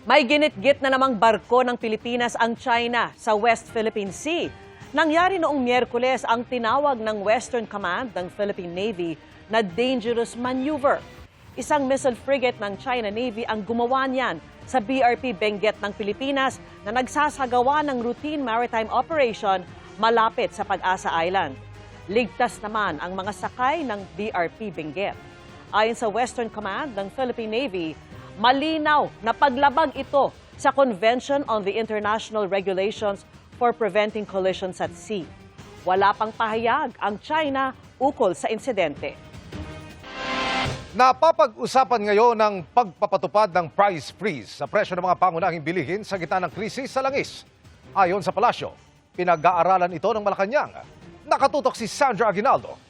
May ginit-git na namang barko ng Pilipinas ang China sa West Philippine Sea. Nangyari noong Miyerkules ang tinawag ng Western Command ng Philippine Navy na dangerous maneuver. Isang missile frigate ng China Navy ang gumawa niyan sa BRP Benguet ng Pilipinas na nagsasagawa ng routine maritime operation malapit sa Pag-asa Island. Ligtas naman ang mga sakay ng BRP Benguet. Ayon sa Western Command ng Philippine Navy, malinaw na paglabag ito sa Convention on the International Regulations for Preventing Collisions at Sea. Wala pang pahayag ang China ukol sa insidente. Napapag-usapan ngayon ang pagpapatupad ng price freeze sa presyo ng mga pangunahing bilihin sa gitna ng krisis sa langis. Ayon sa palasyo, pinag-aaralan ito ng Malacanang. Nakatutok si Sandra Aguinaldo.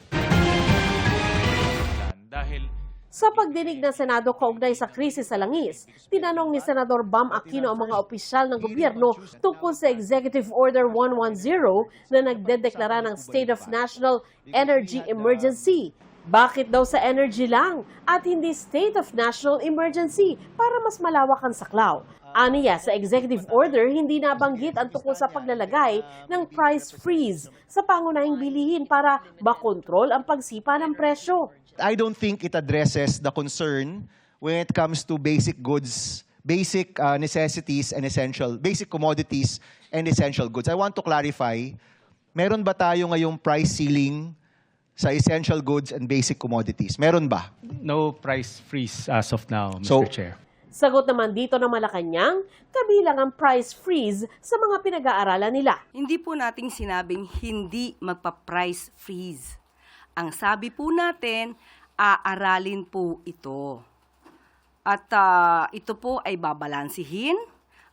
Sa pagdinig ng Senado kaugnay sa krisis sa langis, tinanong ni Senador Bam Aquino ang mga opisyal ng gobyerno tungkol sa Executive Order 110 na nagdedeklara ng State of National Energy Emergency. Bakit daw sa energy lang at hindi State of National Emergency para mas malawak ang saklaw? Aniya, sa executive order, hindi nabanggit ang tungkol sa paglalagay ng price freeze sa pangunahing bilihin para makontrol ang pagsipa ng presyo. I don't think it addresses the concern when it comes to basic goods, basic necessities and basic commodities and essential goods. I want to clarify, meron ba tayo ngayong price ceiling sa essential goods and basic commodities? Meron ba? No price freeze as of now, Mr. So, Chair. Sagot naman dito ng Malacanang, kabilang ang price freeze sa mga pinag-aaralan nila. Hindi po nating sinabing hindi magpa-price freeze. Ang sabi po natin, aaralin po ito. At ito po ay babalansihin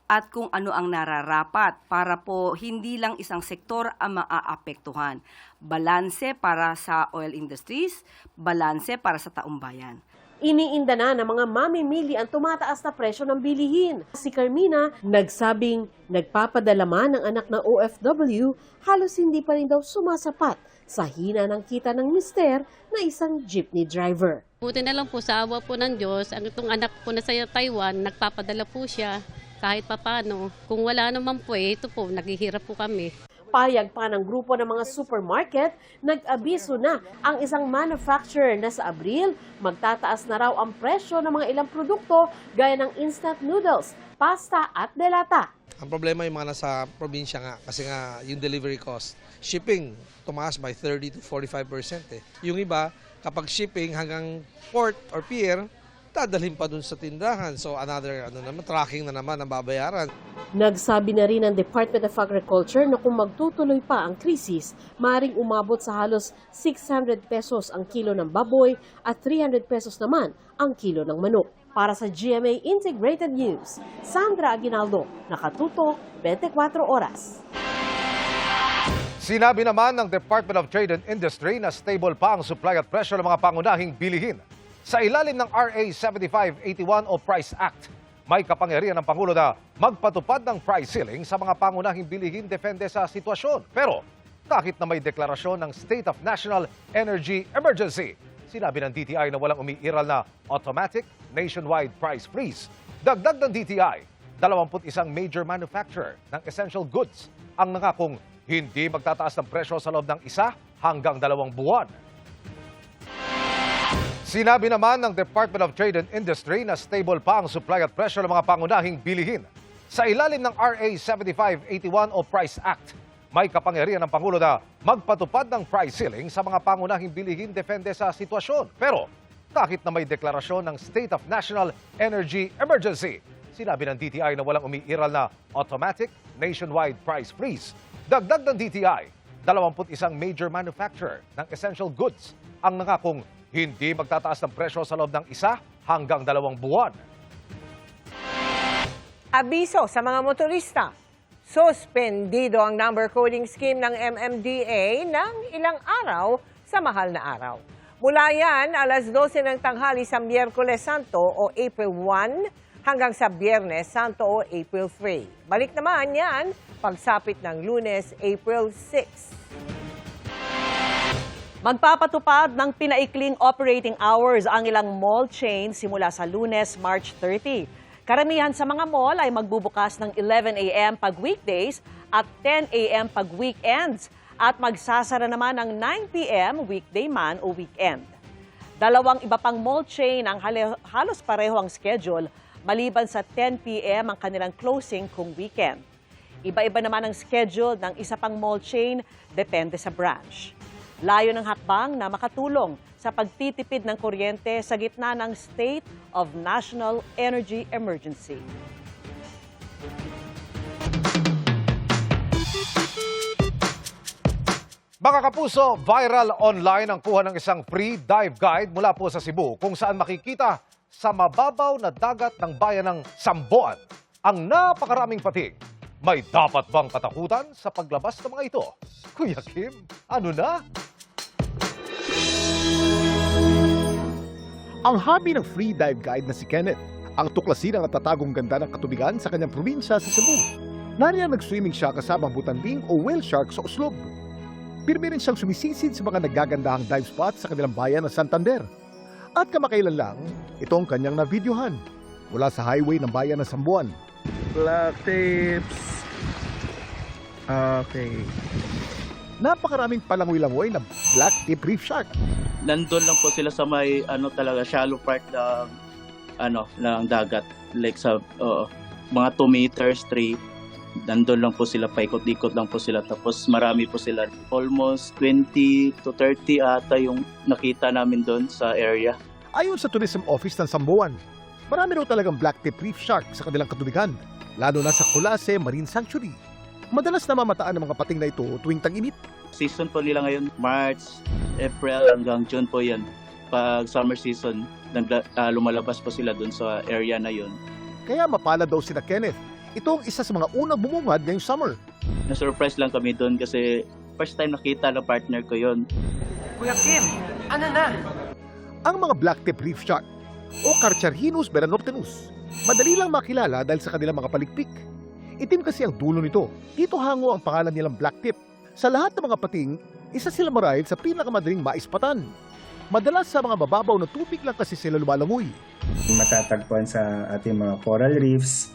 at kung ano ang nararapat para po hindi lang isang sektor ang maaapektuhan. Balanse para sa oil industries, balanse para sa taumbayan. Iniinda na ng mga mamimili ang tumataas na presyo ng bilihin. Si Carmina, nagsabing nagpapadala man ng anak na OFW, halos hindi pa rin daw sumasapat sa hina ng kita ng mister na isang jeepney driver. Buti na lang po sa awa po ng Diyos, ang itong anak po na sa Taiwan, nagpapadala po siya kahit papano. Kung wala naman po ito po, naghihirap po kami. Payag pa ng grupo ng mga supermarket, nag-abiso na ang isang manufacturer na sa Abril, magtataas na raw ang presyo ng mga ilang produkto gaya ng instant noodles, pasta at delata. Ang problema yung mga nasa probinsya nga kasi nga yung delivery cost. Shipping, tumaas by 30 to 45%. Yung iba, kapag shipping hanggang port or pier, dadalhin pa dun sa tindahan. So another tracking na naman ang babayaran. Nagsabi na rin ang Department of Agriculture na kung magtutuloy pa ang krisis, maaaring umabot sa halos 600 pesos ang kilo ng baboy at 300 pesos naman ang kilo ng manok. Para sa GMA Integrated News, Sandra Aguinaldo, nakatutok 24 oras. Sinabi naman ng Department of Trade and Industry na stable pa ang supply at presyo ng mga pangunahing bilihin. Sa ilalim ng RA 7581 o Price Act, may kapangyarihan ng Pangulo na magpatupad ng price ceiling sa mga pangunahing bilihin depende sa sitwasyon. Pero kahit na may deklarasyon ng State of National Energy Emergency, sinabi ng DTI na walang umiiral na automatic nationwide price freeze. Dagdag ng DTI, 21 major manufacturer ng essential goods ang nangakong hindi magtataas ng presyo sa loob ng 1 hanggang 2 buwan. Sinabi naman ng Department of Trade and Industry na stable pa ang supply at presyo ng mga pangunahing bilihin. Sa ilalim ng RA 7581 o Price Act, may kapangyarihan ng Pangulo na magpatupad ng price ceiling sa mga pangunahing bilihin depende sa sitwasyon. Pero kahit na may deklarasyon ng State of National Energy Emergency, sinabi ng DTI na walang umiiral na automatic nationwide price freeze. Dagdag ng DTI, 21 major manufacturer ng essential goods ang nangakong hindi magtataas ng presyo sa loob ng 1 hanggang 2 buwan. Abiso sa mga motorista. Suspendido ang number coding scheme ng MMDA ng ilang araw sa mahal na araw. Mula yan, alas 12 ng tanghali sa Miyerkules Santo o April 1 hanggang sa Biyernes Santo o April 3. Balik naman yan pagsapit ng Lunes, April 6. Magpapatupad ng pinaikling operating hours ang ilang mall chains simula sa Lunes, March 30. Karamihan sa mga mall ay magbubukas ng 11 a.m. pag weekdays at 10 a.m. pag weekends at magsasara naman ng 9 p.m. weekday man o weekend. Dalawang iba pang mall chain ang halos pareho ang schedule maliban sa 10 p.m. ang kanilang closing kung weekend. Iba-iba naman ang schedule ng isa pang mall chain depende sa branch. Layo ng hakbang na makatulong sa pagtitipid ng kuryente sa gitna ng State of National Energy Emergency. Mga kapuso, viral online ang kuha ng isang free dive guide mula po sa Cebu kung saan makikita sa mababaw na dagat ng bayan ng Samboan ang napakaraming pating. May dapat bang katakutan sa paglabas ng mga ito? Kuya Kim, ano na? Ang hobby ng free dive guide na si Kenneth, ang tuklasin ang natatagong ganda ng katubigan sa kanyang probinsya sa Cebu. Nariyan nag-swimming siya kasama ang butanding o whale shark sa Uslob. Pirmi rin siyang sumisisid sa mga naggagandahang dive spot sa kanilang bayan ng Santander. At kamakailan lang, itong kanyang na-videohan mula sa highway ng bayan ng Sambuan. Black tips. Okay. Napakaraming palangoy-langoy na black tip reef shark. Nandun lang po sila sa may talaga shallow part ng dagat, like sa mga 2 meters, 3. Nandun lang po sila, paikot-ikot lang po sila, tapos marami po sila, almost 20 to 30 ata yung nakita namin doon sa area. Ayon sa Tourism Office ng Sambuan, marami raw talagang black tip reef shark sa kanilang katubigan, lalo na sa Colase Marine Sanctuary. Madalas na mamataan ng mga pating na ito tuwing tag-init. Season po nila ngayon, March, April hanggang June po yan. Pag summer season, lumalabas po sila doon sa area na yun. Kaya mapalad daw sina Kenneth. Ito ang isa sa mga unang bumungad ngayong summer. Na-surprise lang kami doon kasi first time nakita ng partner ko yon. Kuya Kim, ano na? Ang mga black tip reef shark o Carcharhinus beranortenus, madali lang makilala dahil sa kanilang mga palikpik. Itim kasi ang dulo nito. Dito hango ang pangalan nilang black tip. Sa lahat ng mga pating, isa sila marahil sa pinakamadaling maispatan. Madalas sa mga mababaw na tubig lang kasi sila lumalangoy. Matatagpuan sa ating mga coral reefs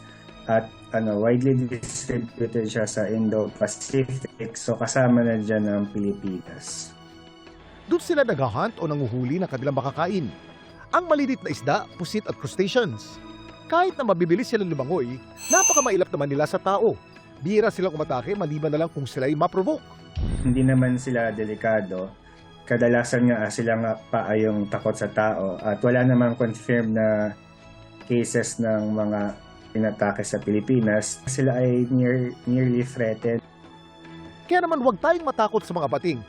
at widely distributed siya sa Indo-Pacific, so kasama na dyan ang Pilipinas. Doon sila naghahunt o nanguhuli ng kanilang makakain. Ang malilit na isda, pusit at crustaceans. Kahit na mabibilis silang lumangoy, napakamailap naman nila sa tao. Bihira silang umatake maliban na lang kung sila'y maprovoke. Hindi naman sila delikado. Kadalasan nga sila nga pa ay yung takot sa tao at wala namang confirmed na cases ng mga inatake sa Pilipinas. Sila ay nearly threatened. Kaya naman huwag tayong matakot sa mga pating.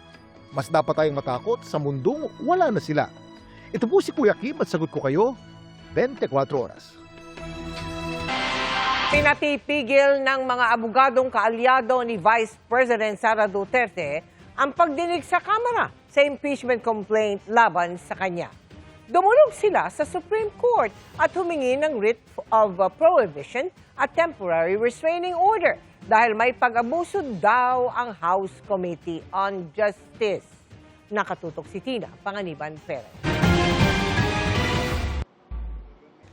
Mas dapat tayong matakot sa mundong wala na sila. Ito po si Kuya Kim at sagot ko kayo, 24 oras. Pinatipigil ng mga abogadong kaalyado ni Vice President Sara Duterte ang pagdinig sa Kamara sa impeachment complaint laban sa kanya. Dumulog sila sa Supreme Court at humingi ng writ of prohibition at temporary restraining order dahil may pag-abuso daw ang House Committee on Justice. Nakatutok si Tina Panganiban Perez.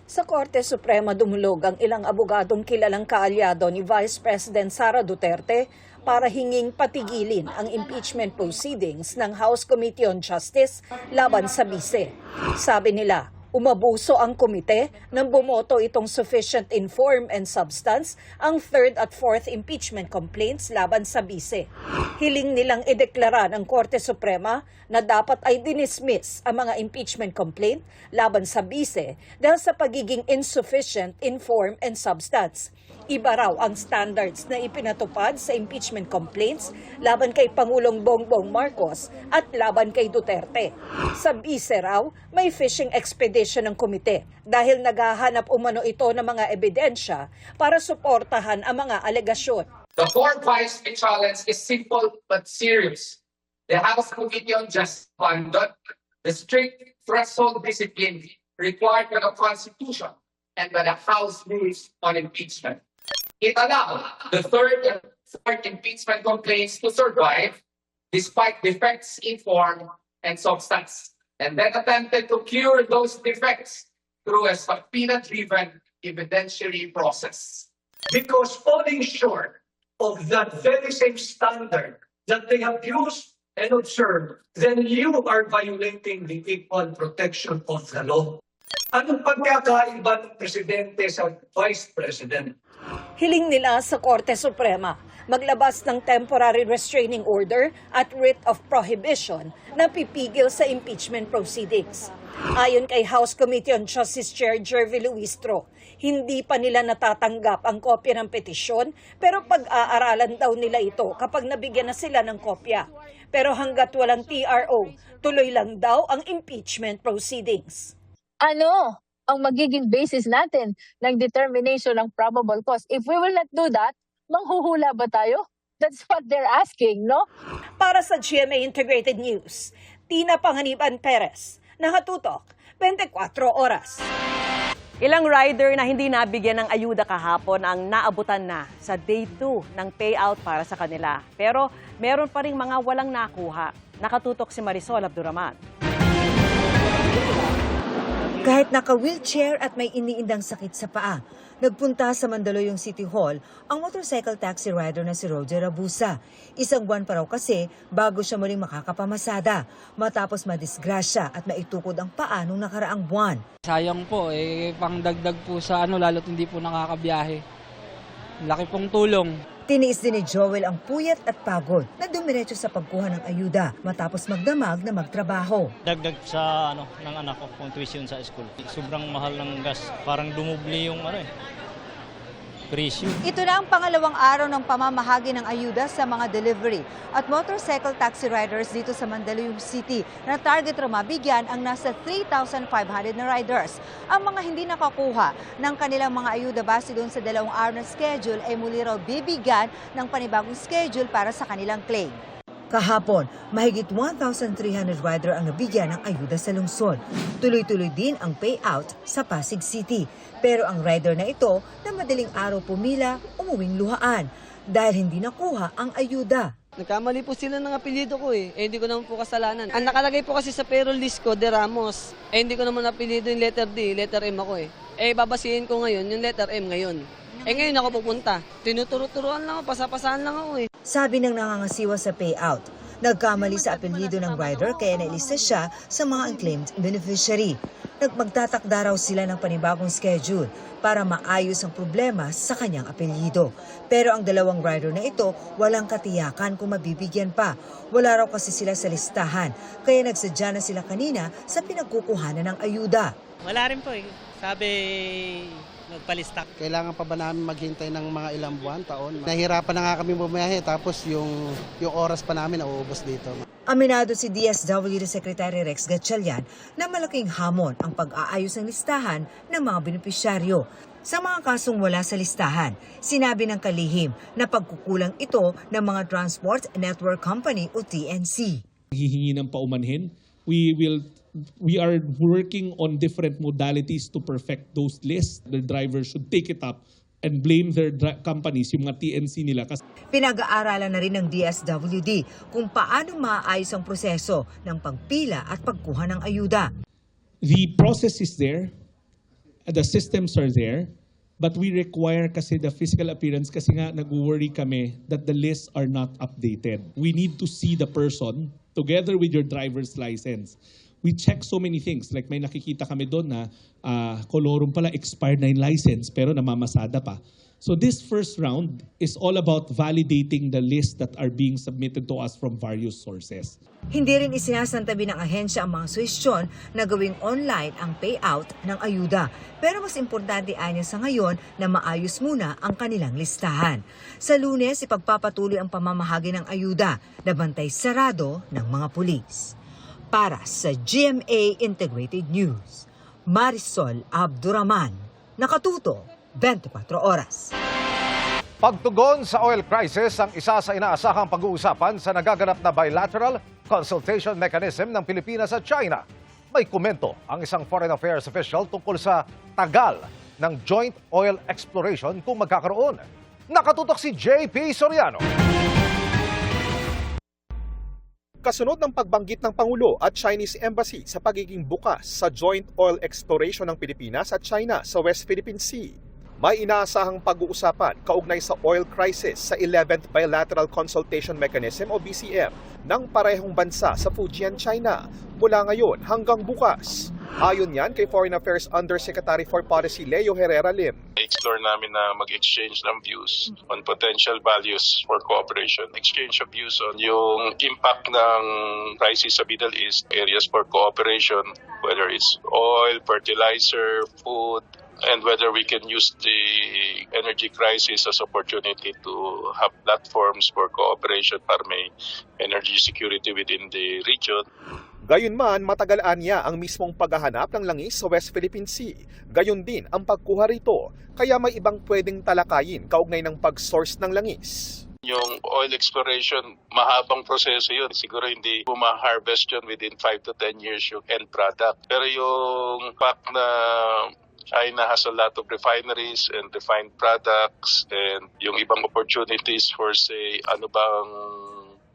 Sa Korte Suprema dumulog ang ilang abogadong kilalang kaalyado ni Vice President Sara Duterte para hinging patigilin ang impeachment proceedings ng House Committee on Justice laban sa bise. Sabi nila, umabuso ang komite nang bumoto itong sufficient in form and substance ang 3rd at 4th impeachment complaints laban sa bise. Hiling nilang ideklara ng Korte Suprema na dapat ay dinismiss ang mga impeachment complaint laban sa bise dahil sa pagiging insufficient in form and substance. Iba raw ang standards na ipinatupad sa impeachment complaints laban kay Pangulong Bongbong Marcos at laban kay Duterte. Sa bise raw, may fishing expedition ng komite dahil naghahanap umano ito ng mga ebidensya para suportahan ang mga alegasyon. The fourth vice challenge is simple but serious. The House Committee on Justice conduct the strict threshold discipline required by the Constitution and by the House rules on impeachment. It allowed the 3rd and 4th impeachment complaints to survive despite defects in form and substance, and then attempted to cure those defects through a subpoena-driven evidentiary process. Because falling short of that very same standard that they have used and observed, then you are violating the equal protection of the law. Anong pagkakaiba ng presidente sa vice president? Hiling nila sa Korte Suprema maglabas ng temporary restraining order at writ of prohibition na pipigil sa impeachment proceedings. Ayon kay House Committee on Justice Chair Jervy Luistro, hindi pa nila natatanggap ang kopya ng petisyon pero pag-aaralan daw nila ito kapag nabigyan na sila ng kopya. Pero hanggat walang TRO, tuloy lang daw ang impeachment proceedings. Ano ang magiging basis natin ng determination ng probable cause? If we will not do that, manghuhula ba tayo? That's what they're asking, no? Para sa GMA Integrated News, Tina Panganiban Perez, nakatutok, 24 oras. Ilang rider na hindi nabigyan ng ayuda kahapon ang naabutan na sa day 2 ng payout para sa kanila. Pero meron pa ring mga walang nakuha. Nakatutok si Marisol Abduraman. Kahit naka-wheelchair at may iniindang sakit sa paa, nagpunta sa Mandaluyong City Hall ang motorcycle taxi rider na si Roger Abusa. Isang buwan pa raw kasi bago siya muling makakapamasada matapos madisgrasya at maitukod ang paa nung nakaraang buwan. Sayang po, pangdagdag po sa lalo't hindi po nakakabiyahe. Laki pong tulong. Tiniis din ni Joel ang puyat at pagod na dumiretso sa pagkuha ng ayuda matapos magdamag na magtrabaho. Dagdag sa ng anak ko kung tuition sa school. Sobrang mahal ng gas. Parang dumubli yung presyo. Ito na ang pangalawang araw ng pamamahagi ng ayuda sa mga delivery at motorcycle taxi riders dito sa Mandaluyong City na target raw mabigyan ang nasa 3,500 na riders. Ang mga hindi nakakuha ng kanilang mga ayuda base doon sa 2 araw na schedule ay muli raw bibigyan ng panibagong schedule para sa kanilang claim. Kahapon, mahigit 1,300 rider ang nabigyan ng ayuda sa lungsod. Tuloy-tuloy din ang payout sa Pasig City. Pero ang rider na ito na madaling araw pumila, umuwing luhaan dahil hindi nakuha ang ayuda. Nagkamali po sila ng apelyido ko hindi ko naman po kasalanan. Ang nakalagay po kasi sa payroll list ko, De Ramos. Hindi ko naman apelyido yung letter D, letter M ako babasihin ko ngayon yung letter M ngayon. Ngayon ako pupunta. Tinuturo-turuan lang ako, pasapasahan lang ako Sabi ng nangangasiwa sa payout, nagkamali sa apelyido ng rider kaya nailista siya sa mga unclaimed beneficiary. Magtatakda raw sila ng panibagong schedule para maayos ang problema sa kanyang apelyido. Pero ang dalawang rider na ito walang katiyakan kung mabibigyan pa. Wala raw kasi sila sa listahan kaya nagsadya na sila kanina sa pinagkukuhanan ng ayuda. Wala rin po Sabi nagpalistak. Kailangan pa ba namin maghintay ng mga ilang buwan, taon? Nahihirapan na nga kami bumiyahe tapos yung oras pa namin nauubos dito. Aminado si DSWD Secretary Rex Gatchalian na malaking hamon ang pag-aayos ng listahan ng mga benepisyaryo. Sa mga kasong wala sa listahan, sinabi ng kalihim na pagkukulang ito ng mga Transport Network Company o TNC. Hihingi ng paumanhin. We are working on different modalities to perfect those lists. The drivers should take it up and blame their companies, yung mga TNC nila. Pinag-aaralan na rin ng DSWD kung paano maayos ang proseso ng pagpila at pagkuha ng ayuda. The process is there, the systems are there, but we require kasi the physical appearance kasi nga nag-worry kami that the lists are not updated. We need to see the person together with your driver's license. We check so many things. Like may nakikita kami doon na kolorum pala, expired na yung license pero namamasada pa. So this first round is all about validating the list that are being submitted to us from various sources. Hindi rin isinasantabi ng ahensya ang mga suwestyon na gawing online ang payout ng ayuda. Pero mas importante anya sa ngayon na maayos muna ang kanilang listahan. Sa Lunes, ipagpapatuloy ang pamamahagi ng ayuda na bantay sarado ng mga pulis. Para sa GMA Integrated News, Marisol Abduraman, nakatuto 24 oras. Pagtugon sa oil crisis ang isa sa inaasahang pag-uusapan sa nagaganap na bilateral consultation mechanism ng Pilipinas at China. May komento ang isang foreign affairs official tungkol sa tagal ng joint oil exploration kung magkakaroon. Nakatutok si JP Soriano. Kasunod ng pagbanggit ng Pangulo at Chinese Embassy sa pagiging bukas sa joint oil exploration ng Pilipinas at China sa West Philippine Sea, may inaasahang pag-uusapan kaugnay sa oil crisis sa 11th Bilateral Consultation Mechanism o BCM ng parehong bansa sa Fujian, China mula ngayon hanggang bukas. Ayon yan kay Foreign Affairs Undersecretary for Policy Leo Herrera Lim. Explore namin na mag-exchange ng views on potential values for cooperation. Exchange of views on yung impact ng crisis sa Middle East, areas for cooperation, whether it's oil, fertilizer, food, and whether we can use the energy crisis as opportunity to have platforms for cooperation para may energy security within the region. Gayunman, matagal-an niya ang mismong paghahanap ng langis sa West Philippine Sea. Gayon din ang pagkuha rito, kaya may ibang pwedeng talakayin kaugnay ng pag-source ng langis. Yung oil exploration, mahabang proseso yun. Siguro hindi ma-harvest yun within 5 to 10 years yung end product. Pero yung fact na China has a lot of refineries and refined products and yung ibang opportunities for say ano bang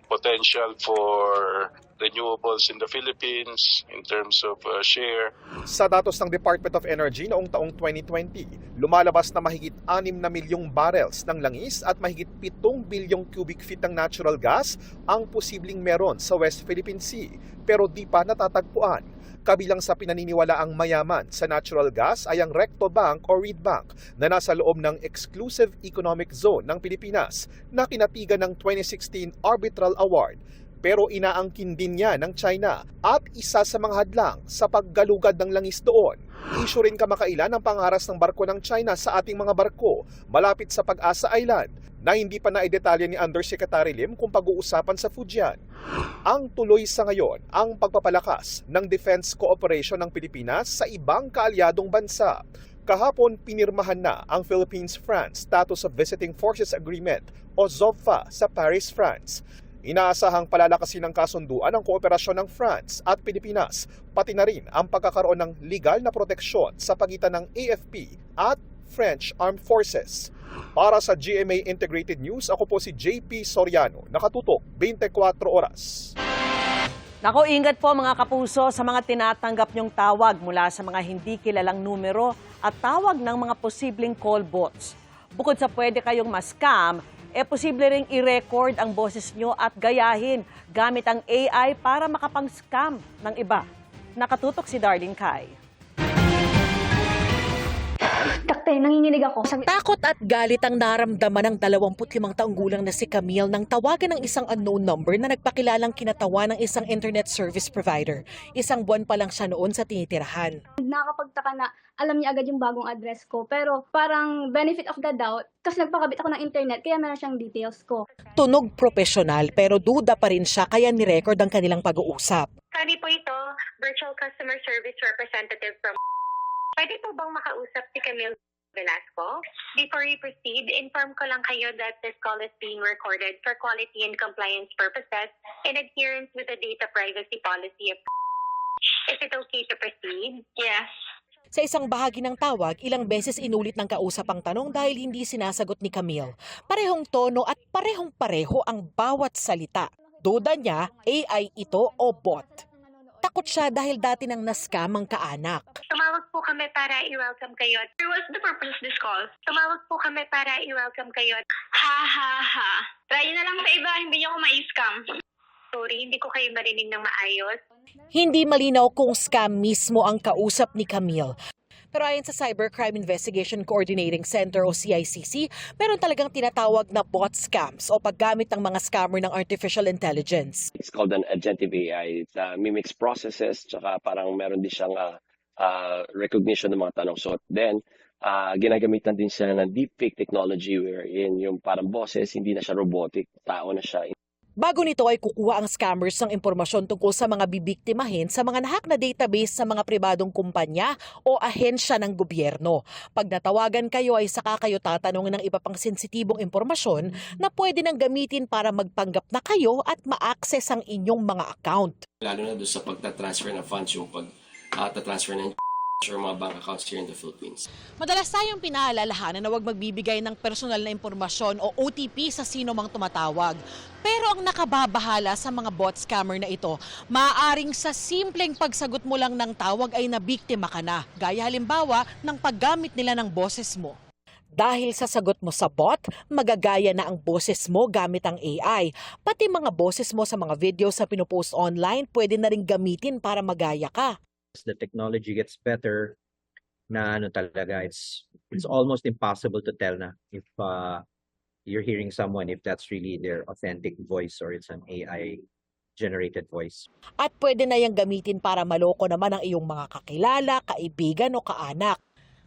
potential for renewables in the Philippines in terms of share. Sa datos ng Department of Energy noong taong 2020, lumalabas na mahigit 6 na milyong barrels ng langis at mahigit 7 bilyong cubic feet ng natural gas ang posibleng meron sa West Philippine Sea pero di pa natatagpuan. Kabilang sa pinaniniwalaang mayaman sa natural gas ay ang Recto Bank o Reed Bank na nasa loob ng Exclusive Economic Zone ng Pilipinas na kinatigan ng 2016 Arbitral Award. Pero inaangkin din niya ng China at isa sa mga hadlang sa paggalugad ng langis doon. Issue rin kamakailan ang pangaras ng barko ng China sa ating mga barko malapit sa Pag-asa Island na hindi pa naidetalya ni Undersecretary Lim kung pag-uusapan sa Fujian. Ang tuloy sa ngayon ang pagpapalakas ng defense cooperation ng Pilipinas sa ibang kaalyadong bansa. Kahapon pinirmahan na ang Philippines-France Status of Visiting Forces Agreement o ZOVFA sa Paris, France. Inaasahang palalakasin ng kasunduan ang kooperasyon ng France at Pilipinas, pati na rin ang pagkakaroon ng legal na proteksyon sa pagitan ng AFP at French Armed Forces. Para sa GMA Integrated News, ako po si JP Soriano, nakatutok 24 oras. Nako, ingat po mga kapuso sa mga tinatanggap niyong tawag mula sa mga hindi kilalang numero at tawag ng mga posibleng call bots. Bukod sa pwede kayong ma-scam, posible ring i-record ang boses nyo at gayahin gamit ang AI para makapang-scam ng iba. Nakatutok si Darlene Kai. Takte, nanginginig ako. Takot at galit ang naramdaman ng 25 taong gulang na si Camille nang tawagan ng isang unknown number na nagpakilalang kinatawa ng isang internet service provider. Isang buwan pa lang siya noon sa tinitirahan. Nakakapagtaka na alam niya agad yung bagong address ko. Pero parang benefit of the doubt, kasi nagpakabit ako ng internet, kaya meron siyang details ko. Tunog profesional pero duda pa rin siya kaya ni-record ang kanilang pag-uusap. Kani po ito, virtual customer service representative from... Pwede po bang makausap si Camille Velasco? Before we proceed, inform ko lang kayo that this call is being recorded for quality and compliance purposes in adherence with the data privacy policy of... Is it okay to proceed? Yes. Sa isang bahagi ng tawag, ilang beses inulit ng kausap ang tanong dahil hindi sinasagot ni Camille. Parehong tono at parehong-pareho ang bawat salita. Duda niya, AI ito o bot. Takot siya dahil dati nang na-scam ang kaanak. Tumawag po kami para i-welcome kayo. What's the purpose of this call? Tumawag po kami para i-welcome kayo. Ha ha ha. Try na lang sa iba, hindi niyo ako ma-scam. Sorry, hindi ko kayo marinig ng maayos. Hindi malinaw kung scam mismo ang kausap ni Camille. Pero ayon sa Cybercrime Investigation Coordinating Center o CICC, meron talagang tinatawag na bot scams o paggamit ng mga scammer ng artificial intelligence. It's called an agentive AI. It mimics processes, tsaka parang meron din siyang recognition ng mga tanong. So then, ginagamitan din siya ng deepfake technology wherein yung parang boses, hindi na siya robotic, tao na siya. Bago nito ay kukuha ang scammers ng impormasyon tungkol sa mga bibiktimahin sa mga nahack na database sa mga pribadong kumpanya o ahensya ng gobyerno. Pag natawagan kayo ay saka kayo tatanungin ng iba pang sensitibong impormasyon na pwede nang gamitin para magpanggap na kayo at ma-access ang inyong mga account. Lalo na doon sa pagta-transfer ng funds, yung pag-transfer ng mga bank accounts here in the Philippines. Madalas tayong pinaalalahanan na huwag magbibigay ng personal na impormasyon o OTP sa sino mang tumatawag. Pero ang nakababahala sa mga bot scammer na ito, maaaring sa simpleng pagsagot mo lang ng tawag ay nabiktima ka na. Gaya halimbawa ng paggamit nila ng boses mo. Dahil sa sagot mo sa bot, magagaya na ang boses mo gamit ang AI. Pati mga boses mo sa mga videos na pinupost online, pwede na rin gamitin para magaya ka. The technology gets better na talaga it's almost impossible to tell na if you're hearing someone if that's really their authentic voice or it's an AI generated voice. At pwede na yang gamitin para maloko naman ang iyong mga kakilala, kaibigan o kaanak.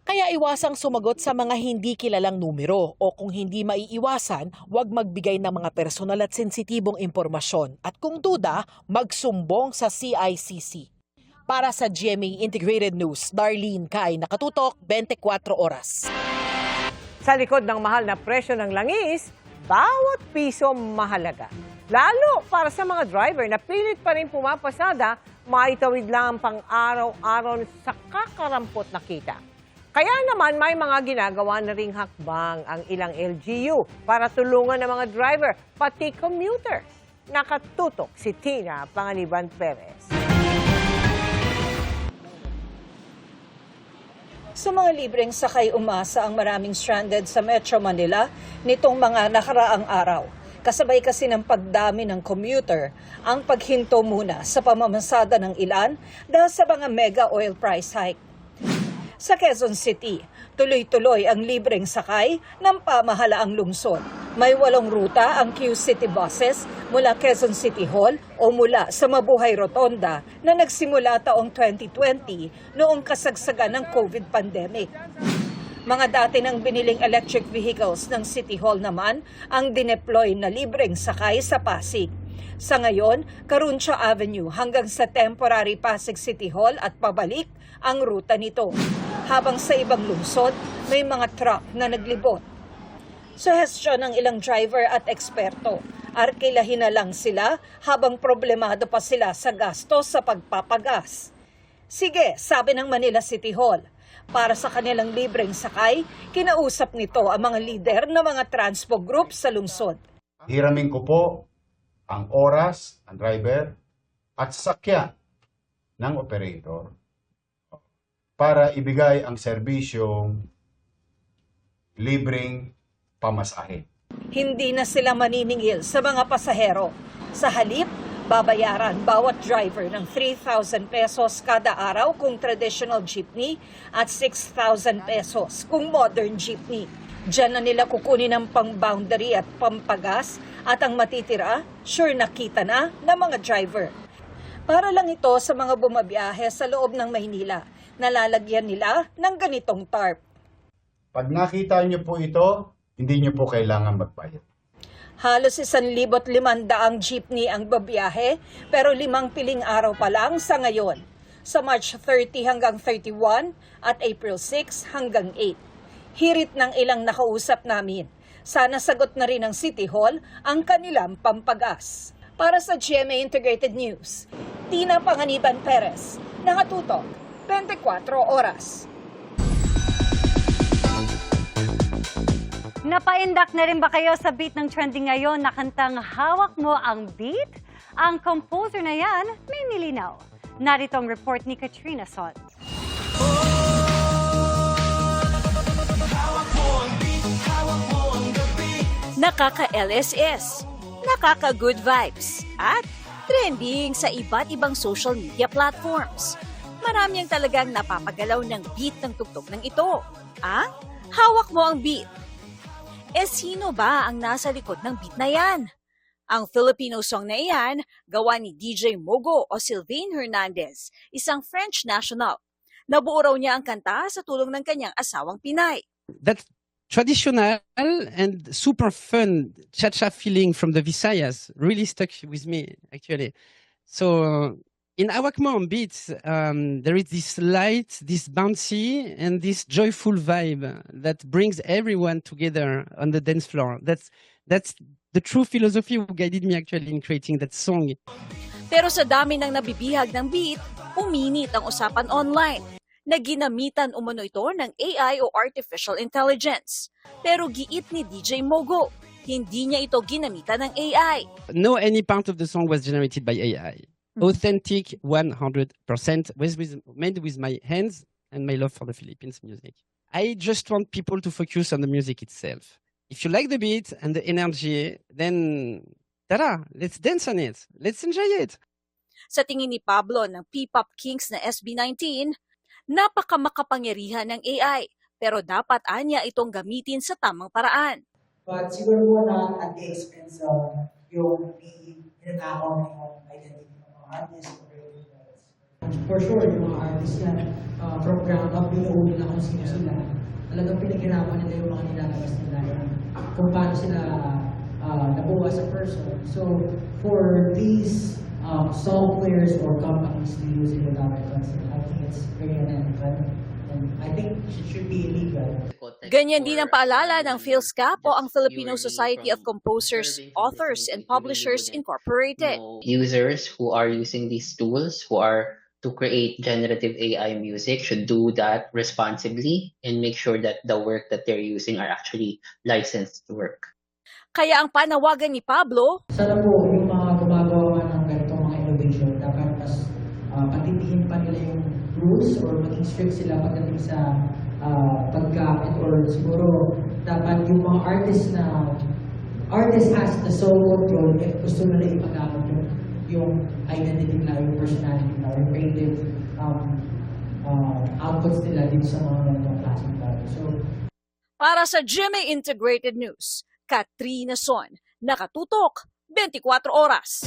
Kaya iwasang sumagot sa mga hindi kilalang numero o kung hindi maiiwasan, huwag magbigay ng mga personal at sensitibong impormasyon. At kung duda, magsumbong sa CICC. Para sa GMA Integrated News, Darlene Kai, nakatutok 24 oras. Sa likod ng mahal na presyo ng langis, bawat piso mahalaga. Lalo para sa mga driver na pilit pa rin pumapasada, maitawid lang ang pang-araw-araw sa kakarampot na kita. Kaya naman may mga ginagawa na ring hakbang ang ilang LGU para tulungan ng mga driver, pati commuter. Nakatutok si Tina Panganiban Perez. Sa mga libreng sakay umasa ang maraming stranded sa Metro Manila nitong mga nakaraang araw. Kasabay kasi ng pagdami ng commuter ang paghinto muna sa pamamasada ng ilan dahil sa mga mega oil price hike. Sa Quezon City, tuloy-tuloy ang libreng sakay ng pamahalaang lungsod. May 8 ruta ang Q-City buses mula Quezon City Hall o mula sa Mabuhay Rotonda na nagsimula taong 2020 noong kasagsagan ng COVID pandemic. Mga dati nang biniling electric vehicles ng City Hall naman ang dineploy na libreng sakay sa Pasig. Sa ngayon, Caruncha Avenue hanggang sa temporary Pasig City Hall at pabalik ang ruta nito. Habang sa ibang lungsod, may mga truck na naglibot. Suhestyon ng ilang driver at eksperto, arkilahin na lang sila habang problemado pa sila sa gastos sa pagpapagas. Sige, sabi ng Manila City Hall, para sa kanilang libreng sakay, kinausap nito ang mga lider ng mga transpo group sa lungsod. Hiramin ko po ang oras, ang driver, at sasakyan ng operator para ibigay ang serbisyong libreng pamasahe. Hindi na sila maniningil sa mga pasahero. Sa halip, babayaran bawat driver ng 3,000 pesos kada araw kung traditional jeepney at 6,000 pesos kung modern jeepney. Diyan na nila kukunin ang pang-boundary at pampagas at ang matitira, sure nakita na ng mga driver. Para lang ito sa mga bumabiyahe sa loob ng Maynila. Nalalagyan nila ng ganitong tarp. Pag nakita niyo po ito, hindi niyo po kailangan magbayad. Halos 1,500 jeepney ang babiyahe, pero 5 piling araw pa lang sa ngayon. Sa March 30 hanggang 31 at April 6 hanggang 8. Hirit ng ilang nakausap namin. Sana sagot na rin ng City Hall ang kanilang pampagas. Para sa GMA Integrated News, Tina Panganiban Perez, nakatutok 24 oras. Napaindak na rin ba kayo sa beat ng trending ngayon na kantang Hawak Mo Ang Beat? Ang composer na yan may nilinaw. Narito ang report ni Katrina Son. Nakaka-LSS, nakaka-good vibes, at trending sa iba't ibang social media platforms. Marami ang talagang napapagalaw ng beat ng tugtog ng ito. Ang Hawak Mo Ang Beat. Sino ba ang nasa likod ng beat na yan? Ang Filipino song na iyan, gawa ni DJ Mogo o Sylvain Hernandez, isang French national. Nabuo raw niya ang kanta sa tulong ng kanyang asawang Pinay. That traditional and super fun cha-cha feeling from the Visayas really stuck with me, actually. So, in Hawak Mo Ang Beat, there is this light, this bouncy, and this joyful vibe that brings everyone together on the dance floor. That's the true philosophy who guided me actually in creating that song. Pero sa dami ng nabibihag ng beat, uminit ang usapan online. na ginamitan umano ito ng AI o Artificial Intelligence. Pero giit ni DJ Mogo, hindi niya ito ginamitan ng AI. No, any part of the song was generated by AI. Authentic 100%, made with my hands and my love for the Philippines music. I just want people to focus on the music itself. If you like the beat and the energy, then tada, let's dance on it. Let's enjoy it. Sa tingin ni Pablo ng P-Pop Kings na SB19, napakamakapangyarihan ng AI, pero dapat anya itong gamitin sa tamang paraan. But siguro po not at the expense of yung pinag-aakaw na yung identity ng mga artists or creators. For sure, yung mga artists na from ground up, binuo nila kung sino sila. Talagang pinaghirapan nila yung mga nilalabas nila, kung paano sila nabuha sa person. So, for these song players or companies to use it without a consent, I think it's very unethical. And I think it should be illegal. Ganyan din ang paalala ng PhilSCAP o ang Filipino Society of Composers, Authors, and Publishers Incorporated. Users who are using these tools, who are to create generative AI music, should do that responsibly and make sure that the work that they're using are actually licensed work. Kaya ang panawagan ni Pablo, sana po yung mga gumagawa ng ganitong mga innovation, dapat mas patipihin pa nila yung rules or maging strict sila pagdating sa paggamit, or siguro dapat yung mga artist has the sole control if gusto nila ipagamit yung identity nila, yung personality nila, yung creative outputs nila dito sa mga ganitong klaseng bagay. So, para sa GMA Integrated News, Katrina Son, nakatutok 24 oras.